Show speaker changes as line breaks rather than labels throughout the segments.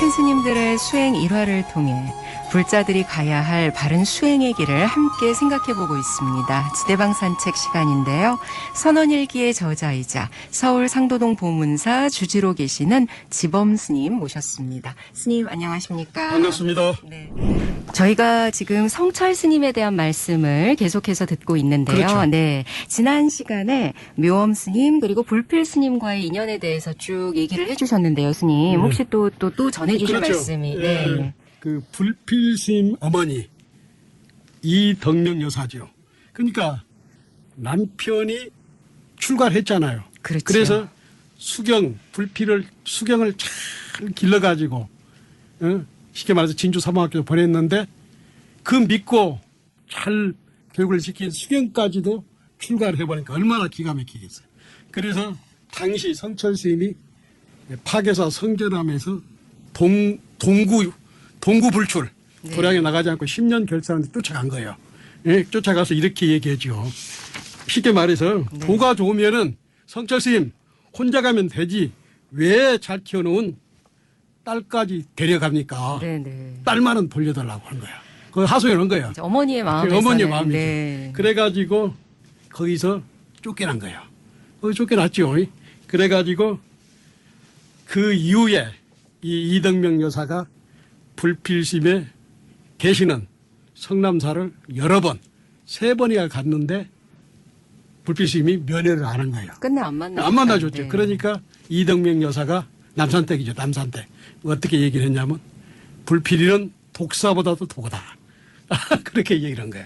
큰 스님들의 수행 일화를 통해 불자들이 가야 할 바른 수행의 길을 함께 생각해보고 있습니다. 지대방 산책 시간인데요. 선원일기의 저자이자 서울 상도동 보문사 주지로 계시는 지범 스님 모셨습니다. 스님 안녕하십니까?
반갑습니다.
네. 저희가 지금 성철 스님에 대한 말씀을 계속해서 듣고 있는데요.
그렇죠.
네. 지난 시간에 묘엄 스님 그리고 불필 스님과의 인연에 대해서 쭉 얘기를 해주셨는데요, 스님. 혹시 또 전해주실
그렇죠.
말씀이.
예,
네.
그 불필 스님 어머니 이덕명 여사죠. 그러니까 남편이 출가를 했잖아요.
그렇죠.
그래서 불필을 수경을 잘 길러가지고 쉽게 말해서 진주 사범학교에 보냈는데 그 믿고 잘 교육을 시킨 수경까지도 출가를 해보니까 얼마나 기가 막히겠어요. 그래서 당시 성철 스님이 파괴사 성전함에서 동구 불출 도량에 나가지 않고 10년 결사하는데 쫓아간 거예요. 예, 쫓아가서 이렇게 얘기하죠. 쉽게 말해서 도가 좋으면은 성철 스님 혼자 가면 되지 왜 잘 키워놓은 딸까지 데려갑니까?
네네.
딸만은 돌려달라고 한 거야. 그 하소연 한 거야.
어머니의 마음에서는.
어머니의 마음이죠.
네.
그래가지고 거기서 쫓겨난 거예요. 거기 쫓겨났죠. 그래가지고 그 이후에 이 이덕명 여사가 불필심에 계시는 성남사를 여러 번, 3번이나 갔는데 불필심이 면회를 안 한 거예요.
끝내 안 만나.
안 만나줬죠.
네.
그러니까 이덕명 여사가 남산댁이죠. 남산댁. 어떻게 얘기를 했냐면 불필이는 독사보다도 도구다. 그렇게 얘기를 한 거예요.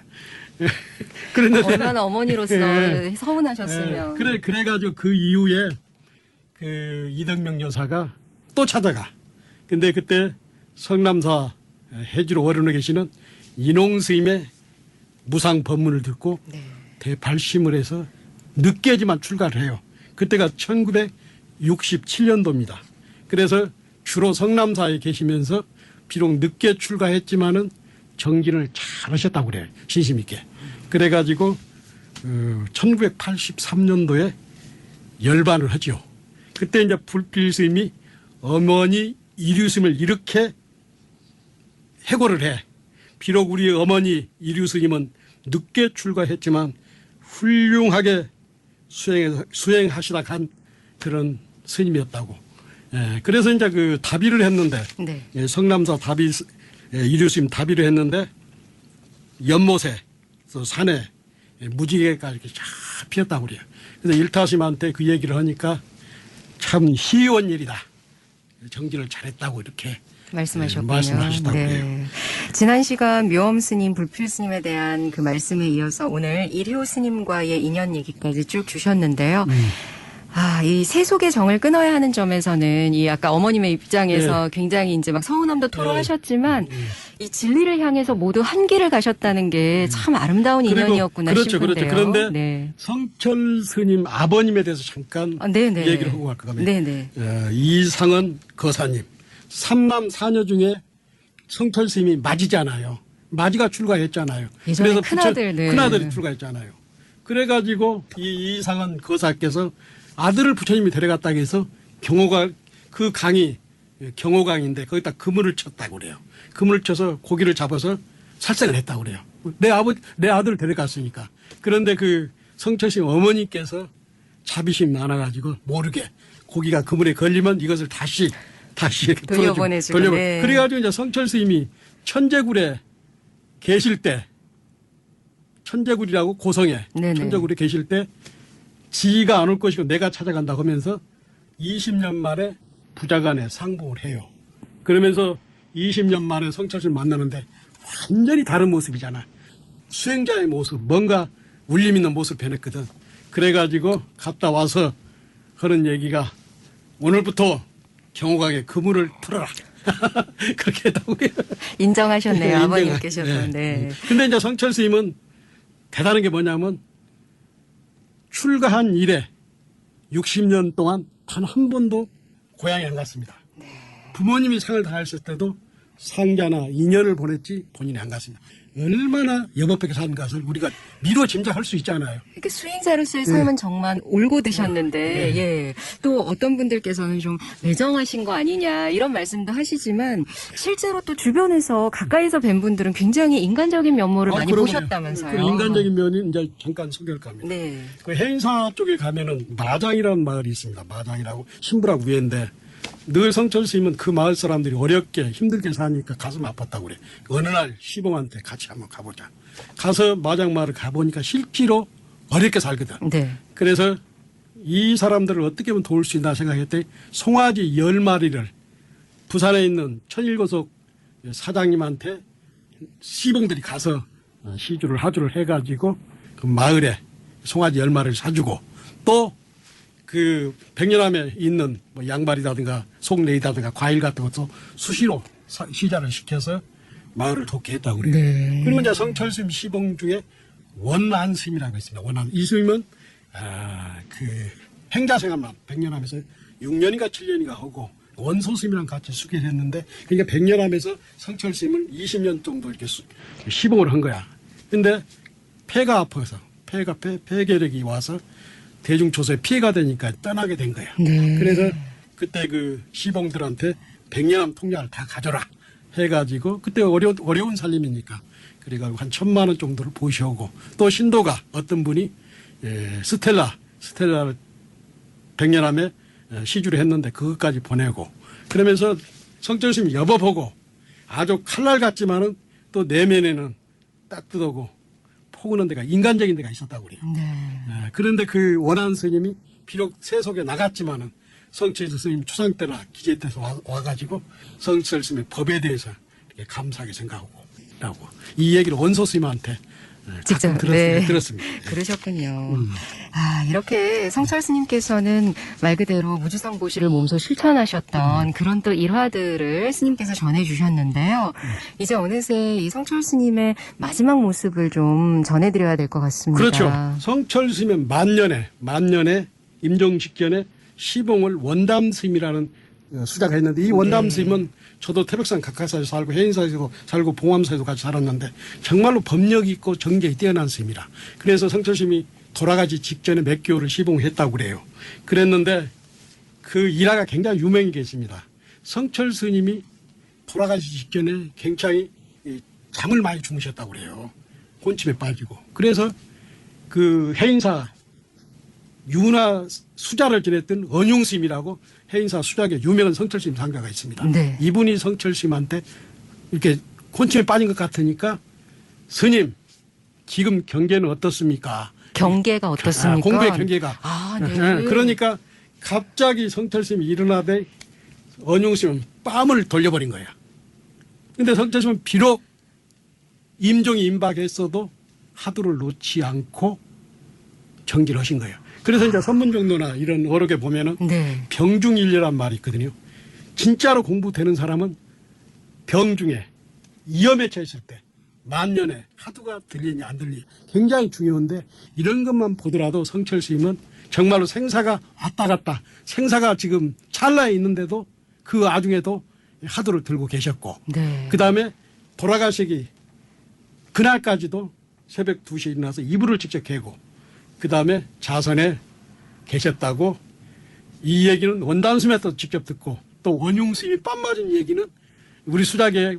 그랬는데
얼마나 어머니로서
예.
서운하셨으면.
그래가지고 그 이후에 그 이덕명 여사가 또 찾아가. 근데 그때 성남사 해주로 어른에 계시는 인홍 스님의 무상 법문을 듣고
네.
대발심을 해서 늦게지만 출가를 해요. 그때가 1967년도입니다. 그래서 주로 성남사에 계시면서 비록 늦게 출가했지만은 정진을 잘 하셨다고 그래요. 신심 있게. 그래가지고 1983년도에 열반을 하죠. 그때 이제 불필 스님이 어머니 이류스님을 이렇게 해고를 해. 비록 우리 어머니 이류 스님은 늦게 출가했지만 훌륭하게 수행하시다 간 그런 스님이었다고. 예, 그래서 이제 그 다비를 했는데,
네.
예, 성남사 다비, 이류 스님 다비를 했는데, 연못에, 또 산에 무지개가 이렇게 쫙 피었다고 그래요. 그래서 일타스님한테 그 얘기를 하니까 참 희원 일이다. 정진을 잘했다고 이렇게
말씀하셨군요.
말씀하셨다고
네.
그래요.
지난 시간 묘엄 스님, 불필 스님에 대한 그 말씀에 이어서 오늘 이료 스님과의 인연 얘기까지 쭉 주셨는데요. 이 세속의 정을 끊어야 하는 점에서는 이 아까 어머님의 입장에서 굉장히 이제 막 서운함도 토로하셨지만 이 진리를 향해서 모두 한 길을 가셨다는 게 참 아름다운 인연이었구나
그렇죠,
싶은데요.
그렇죠. 그런데
네.
성철 스님 아버님에 대해서 잠깐
네네.
얘기를 하고 갈까 하면
네네.
이상은 거사님 3남 4녀 중에 성철 스님이 맞이잖아요. 맞이가 출가했잖아요.
예전에 큰아들, 네.
큰아들이 출가했잖아요. 그래가지고 이 이상은 거사께서 아들을 부처님이 데려갔다고 해서 경호가 그 강이 경호강인데 거기다 그물을 쳤다고 그래요. 그물을 쳐서 고기를 잡아서 살생을 했다고 그래요. 내 아들을 데려갔으니까. 그런데 그 성철 스님 어머니께서 자비심이 많아가지고 모르게 고기가 그물에 걸리면 이것을 다시 이렇게
돌려보내주고. 네.
그래가지고 이제 성철 스님이 천재굴에 계실 때 천재굴이라고 고성에
네네.
천재굴에 계실 때 지가 안 올 것이고 내가 찾아간다고 하면서 20년 만에 부자간에 상봉을 해요. 그러면서 20년 만에 성철 스님 만나는데 완전히 다른 모습이잖아. 수행자의 모습, 뭔가 울림 있는 모습을 변했거든. 그래가지고 갔다 와서 하는 얘기가 오늘부터 경호강에 그물을 풀어라. 그렇게 했다고 해요.
인정하셨네요.
네,
아버님께서도. 네.
근데 이제 성철 스님은 대단한 게 뭐냐면 출가한 이래 60년 동안 단 한 번도 고향에 안 갔습니다. 부모님이 상을 다했을 때도 상자나 인연을 보냈지 본인이 안 갔습니다. 얼마나 여법하게 사는 것을 우리가 미뤄 짐작할 수 있잖아요.
이렇게 수행자로서의 삶은 정말 올곧으셨는데, 예. 또 어떤 분들께서는 좀 매정하신 거 아니냐, 이런 말씀도 하시지만, 실제로 또 주변에서 가까이서 뵌 분들은 굉장히 인간적인 면모를 많이
그러네요.
보셨다면서요.
그 인간적인 면이 이제 잠깐 소개할까 합니다.
네.
그 해인사 쪽에 가면은 마장이라는 마을이 있습니다. 마장이라고 신부라고 위에인데 늘 성철 스님은 그 마을 사람들이 어렵게 힘들게 사니까 가슴 아팠다고 그래. 어느 날 시봉한테 같이 한번 가보자. 가서 마장 마을을 가보니까 실제로 어렵게 살거든.
네.
그래서 이 사람들을 어떻게 하면 도울 수 있나 생각했더니 송아지 10마리를 부산에 있는 천일고속 사장님한테 시봉들이 가서 시주를 하주를 해가지고 그 마을에 송아지 10마리를 사주고 또 그 백년암에 있는 뭐 양발이라든가 속내이라든가 과일 같은 것도 수시로 시자를 시켜서 마을을 돕게 했다고 그래요.
네.
그러면 이제 성철스님 시봉 중에 원안스님이라고 있습니다. 원안. 이 스님은 그 행자생활만 백년암에서 6년인가 7년인가 하고 원소스님이랑 같이 수계를 했는데 그러니까 백년암에서 성철스님을 20년 정도 이렇게 시봉을 한 거야. 근데 폐가 아파서 폐결핵이 와서 대중조사에 피해가 되니까 떠나게 된 거야.
네.
그래서 그때 그 시봉들한테 백년암 통장을 다 가져라 해가지고 그때 어려운 살림이니까 그래가지고 한 1,000만 원 정도를 보시오고 또 신도가 어떤 분이 스텔라를 백년암에 시주를 했는데 그것까지 보내고 그러면서 성철스님 여법하고 아주 칼날 같지만은 또 내면에는 따뜻하고 포근한 데가 인간적인 데가 있었다고 그래요.
네.
그런데 그 원한 스님이 비록 세속에 나갔지만은 성철 스님 추상 때나 기재 때서 와가지고 성철 스님의 법에 대해서 이렇게 감사하게 생각하고 라고 이 얘기를 원소 스님한테
직접
들었습니다.
그러셨군요. 이렇게 성철 스님께서는 말 그대로 무주상보시를 몸소 실천하셨던 그런 또 일화들을 스님께서 전해주셨는데요. 이제 어느새 이 성철 스님의 마지막 모습을 좀 전해드려야 될 것 같습니다.
그렇죠. 성철 스님의 만년에 임종 직전에 시봉을 원담 스님이라는 수자가 있는데 이 원담 스님은 저도 태백산 각하사에서 살고 해인사에서 살고 봉암사에도 같이 살았는데 정말로 법력이 있고 정제이 뛰어난 스님이라. 그래서 성철 스님이 돌아가기 직전에 몇 개월을 시봉했다고 그래요. 그랬는데 그 일화가 굉장히 유명히 계십니다. 성철 스님이 돌아가기 직전에 굉장히 잠을 많이 주무셨다고 그래요. 혼침에 빠지고. 그래서 그 해인사 유나 수자를 지냈던 언용스님이라고 해인사 수자계 유명한 성철스님 상가가 있습니다.
네.
이분이 성철스님한테 이렇게 곤침에 빠진 것 같으니까 스님 지금 경계는 어떻습니까?
경계가 어떻습니까?
공부의 경계가.
네.
그러니까 갑자기 성철스님이 일어나되 언용스님은 뺨을 돌려버린 거야. 근데 성철스님은 비록 임종이 임박했어도 하두를 놓지 않고 정기를 하신 거예요. 그래서 이제 선문정도나 이런 어록에 보면은
네.
병중일려란 말이 있거든요. 진짜로 공부되는 사람은 병중에 위험에 처했을 때 만년에 하두가 들리냐 안 들리냐 굉장히 중요한데 이런 것만 보더라도 성철 스님은 정말로 생사가 왔다 갔다 생사가 지금 찰나에 있는데도 그 와중에도 하두를 들고 계셨고
네.
그다음에 돌아가시기 그날까지도 새벽 2시에 일어나서 이불을 직접 개고 그 다음에 자선에 계셨다고 이 얘기는 원단스님한테 직접 듣고 또 원용스님이 뺨 맞은 얘기는 우리 수작에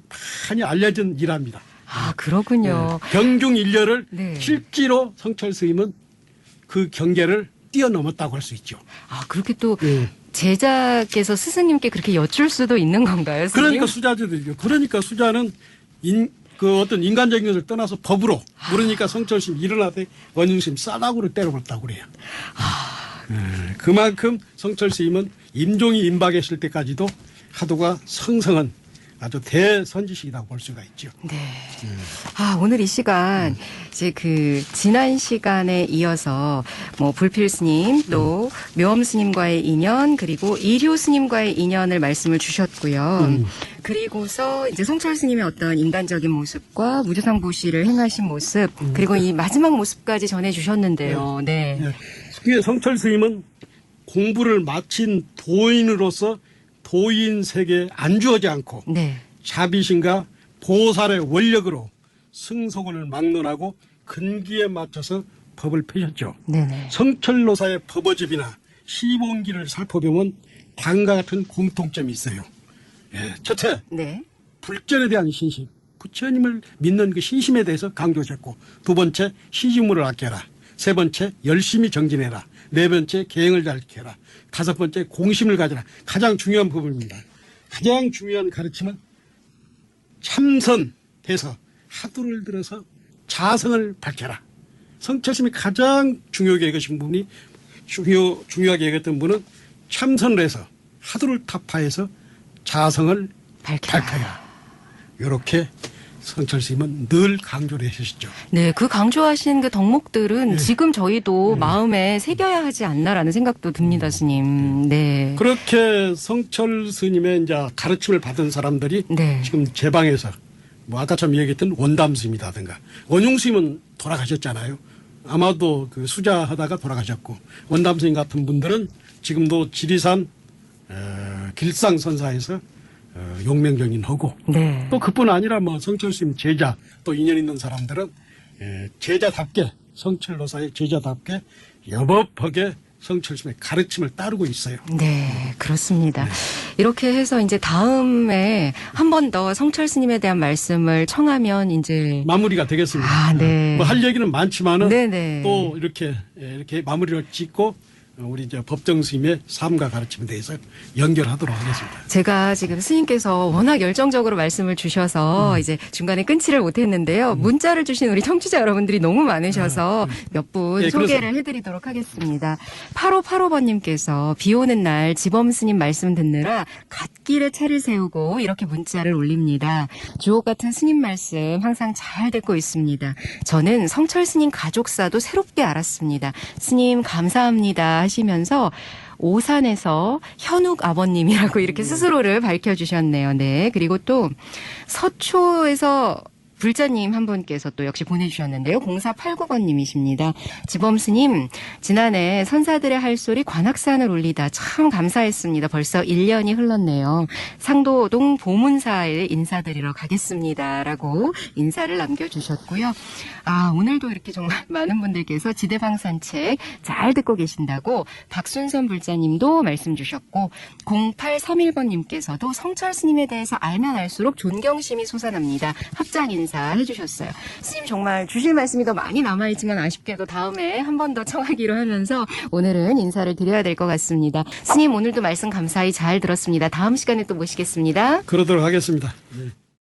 많이 알려진 일화입니다.
그렇군요.
병중일려를
네.
실제로 성철 스님은 그 경계를 뛰어넘었다고 할 수 있죠.
그렇게 또 제자께서 스승님께 그렇게 여쭐 수도 있는 건가요, 스님?
그러니까 수자들이죠. 그러니까 수자는 그 어떤 인간적인 것을 떠나서 법으로 그러니까 성철 스님 일어나되 원용스님 싸다구를 때려버렸다고 그래요. 그만큼 성철 스님은 임종이 임박했을 때까지도 하도가 성성한 아주 대선지식이라고 볼 수가 있죠.
네. 오늘 이 시간, 이제 지난 시간에 이어서, 불필 스님, 또 묘엄 스님과의 인연, 그리고 이료 스님과의 인연을 말씀을 주셨고요. 그리고서 이제 성철 스님의 어떤 인간적인 모습과 무주상보시를 행하신 모습, 그리고 이 마지막 모습까지 전해주셨는데요. 네.
네. 성철 스님은 공부를 마친 도인으로서 도인 세계에 안주하지 않고
네.
자비심과 보살의 원력으로 승속을 막론하고 근기에 맞춰서 법을 펴셨죠.
네네.
성철노사의 법어집이나 시본기를 살펴보면 다음과 같은 공통점이 있어요. 예, 첫째,
네.
불전에 대한 신심, 부처님을 믿는 그 신심에 대해서 강조하셨고, 두 번째, 시주물을 아껴라. 세 번째, 열심히 정진해라. 네 번째, 계행을 잘 지켜라. 다섯 번째, 공심을 가져라. 가장 중요한 부분입니다. 가장 중요한 가르침은 참선해서 하두를 들어서 자성을 밝혀라. 성철심이 가장 중요하게 여기신 분이 중요하게 여겼던 분은 참선을 해서 하두를 타파해서 자성을 밝혀라. 이렇게 성철스님은 늘 강조를 해주시죠.
네, 그 강조하신 그 덕목들은 지금 저희도 마음에 새겨야 하지 않나라는 생각도 듭니다, 스님. 네.
그렇게 성철 스님의 이제 가르침을 받은 사람들이
네.
지금 제 방에서 뭐 아까처럼 얘기했던 원담 스님이라든가 원용 스님은 돌아가셨잖아요. 아마도 그 수자하다가 돌아가셨고 원담 스님 같은 분들은 지금도 지리산 길상선사에서 용맹정인하고
네.
또 그뿐 아니라 뭐 성철 스님 제자 또 인연 있는 사람들은 제자답게 성철노사의 제자답게 여법하게 성철 스님의 가르침을 따르고 있어요.
네, 그렇습니다. 이렇게 해서 이제 다음에 한 번 더 성철 스님에 대한 말씀을 청하면 이제
마무리가 되겠습니다.
아, 네.
뭐 할 얘기는 많지만은
네네.
또 이렇게 마무리를 짓고 우리 이제 법정 스님의 삶과 가르침에 대해서 연결하도록 하겠습니다.
제가 지금 스님께서 워낙 열정적으로 말씀을 주셔서 이제 중간에 끊지를 못했는데요. 문자를 주신 우리 청취자 여러분들이 너무 많으셔서 몇 분
예,
소개를 해드리도록 하겠습니다. 8585번님께서 비 오는 날 지범 스님 말씀 듣느라 갓길에 차를 세우고 이렇게 문자를 올립니다. 주옥 같은 스님 말씀 항상 잘 듣고 있습니다. 저는 성철 스님 가족사도 새롭게 알았습니다. 스님 감사합니다 하시면서 오산에서 현욱 아버님이라고 이렇게 스스로를 밝혀주셨네요. 네. 그리고 또 서초에서 불자님 한 분께서 또 역시 보내주셨는데요. 0489번님이십니다. 지범스님, 지난해 선사들의 할 소리 관악산을 울리다 참 감사했습니다. 벌써 1년이 흘렀네요. 상도동 보문사에 인사드리러 가겠습니다. 라고 인사를 남겨주셨고요. 아, 오늘도 이렇게 정말 많은 분들께서 지대방산책 잘 듣고 계신다고 박순선 불자님도 말씀 주셨고 0831번님께서도 성철 스님에 대해서 알면 알수록 존경심이 솟아납니다. 합장 인사 해주셨어요. 스님 정말 주실 말씀이 더 많이 남아있지만 아쉽게도 다음에 한 번 더 청하기로 하면서 오늘은 인사를 드려야 될 것 같습니다. 스님 오늘도 말씀 감사히 잘 들었습니다. 다음 시간에 또 모시겠습니다.
그러도록 하겠습니다. 네.